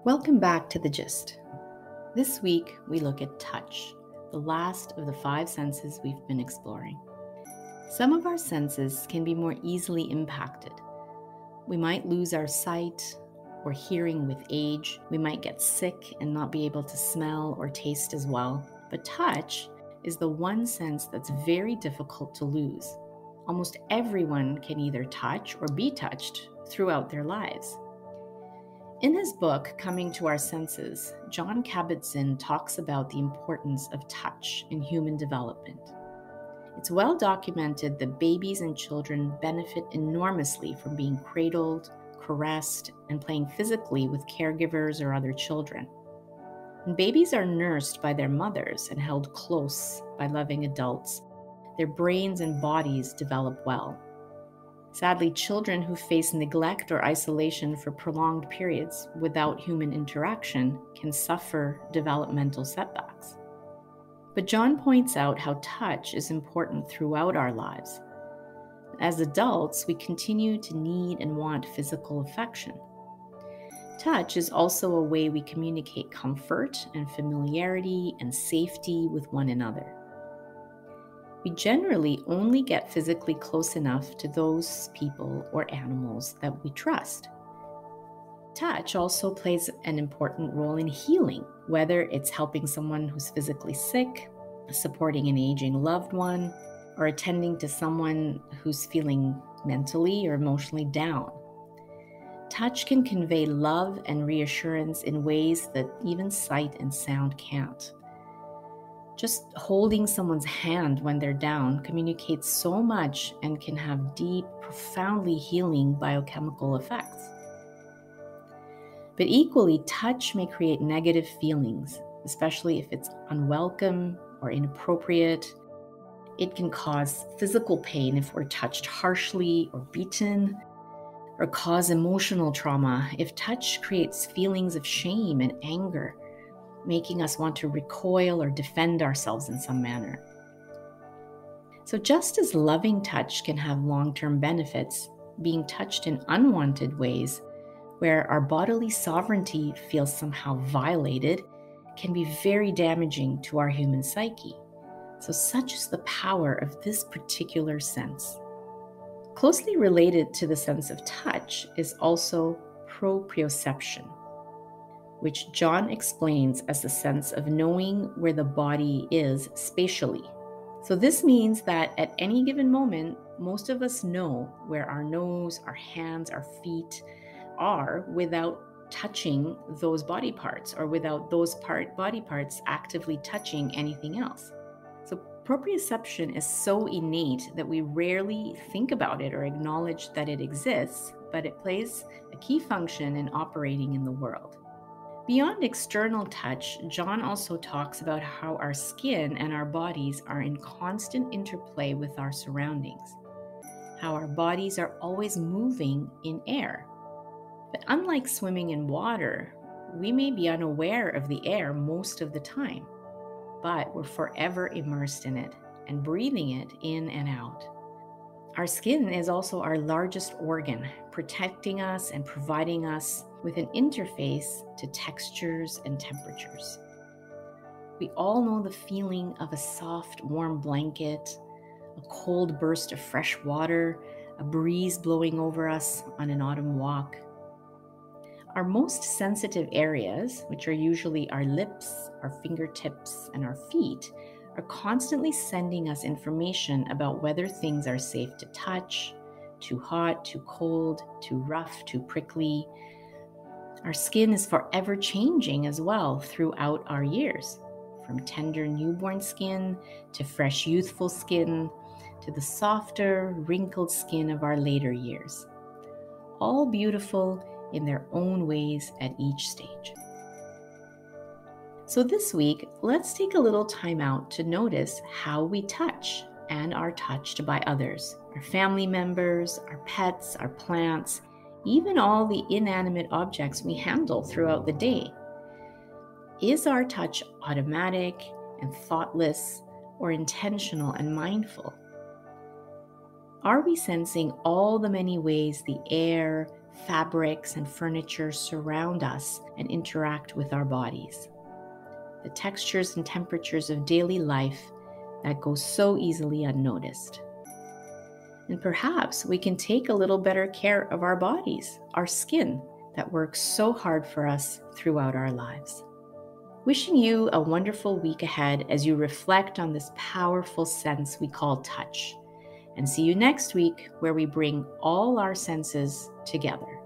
Welcome back to The Gist. This week, we look at touch, the last of the 5 senses we've been exploring. Some of our senses can be more easily impacted. We might lose our sight or hearing with age. We might get sick and not be able to smell or taste as well. But touch is the one sense that's very difficult to lose. Almost everyone can either touch or be touched throughout their lives. In his book, Coming to Our Senses, John Kabat-Zinn talks about the importance of touch in human development. It's well documented that babies and children benefit enormously from being cradled, caressed, and playing physically with caregivers or other children. When babies are nursed by their mothers and held close by loving adults, their brains and bodies develop well. Sadly, children who face neglect or isolation for prolonged periods without human interaction can suffer developmental setbacks. But John points out how touch is important throughout our lives. As adults, we continue to need and want physical affection. Touch is also a way we communicate comfort and familiarity and safety with one another. We generally only get physically close enough to those people or animals that we trust. Touch also plays an important role in healing, whether it's helping someone who's physically sick, supporting an aging loved one, or attending to someone who's feeling mentally or emotionally down. Touch can convey love and reassurance in ways that even sight and sound can't. Just holding someone's hand when they're down communicates so much and can have deep, profoundly healing biochemical effects. But equally, touch may create negative feelings, especially if it's unwelcome or inappropriate. It can cause physical pain if we're touched harshly or beaten, or cause emotional trauma if touch creates feelings of shame and anger, making us want to recoil or defend ourselves in some manner. So just as loving touch can have long-term benefits, being touched in unwanted ways, where our bodily sovereignty feels somehow violated, can be very damaging to our human psyche. So such is the power of this particular sense. Closely related to the sense of touch is also proprioception, which John explains as the sense of knowing where the body is spatially. So this means that at any given moment, most of us know where our nose, our hands, our feet are without touching those body parts or without those body parts actively touching anything else. So proprioception is so innate that we rarely think about it or acknowledge that it exists, but it plays a key function in operating in the world. Beyond external touch, John also talks about how our skin and our bodies are in constant interplay with our surroundings, how our bodies are always moving in air. But unlike swimming in water, we may be unaware of the air most of the time, but we're forever immersed in it and breathing it in and out. Our skin is also our largest organ, protecting us and providing us with an interface to textures and temperatures. We all know the feeling of a soft, warm blanket, a cold burst of fresh water, a breeze blowing over us on an autumn walk. Our most sensitive areas, which are usually our lips, our fingertips, and our feet, are constantly sending us information about whether things are safe to touch, too hot, too cold, too rough, too prickly. Our skin is forever changing as well throughout our years, from tender newborn skin to fresh youthful skin to the softer, wrinkled skin of our later years. All beautiful in their own ways at each stage. So this week, let's take a little time out to notice how we touch and are touched by others, our family members, our pets, our plants, even all the inanimate objects we handle throughout the day. Is our touch automatic and thoughtless or intentional and mindful? Are we sensing all the many ways the air, fabrics and furniture surround us and interact with our bodies. The textures and temperatures of daily life that go so easily unnoticed. And perhaps we can take a little better care of our bodies, our skin, that works so hard for us throughout our lives. Wishing you a wonderful week ahead as you reflect on this powerful sense we call touch. And see you next week, where we bring all our senses together.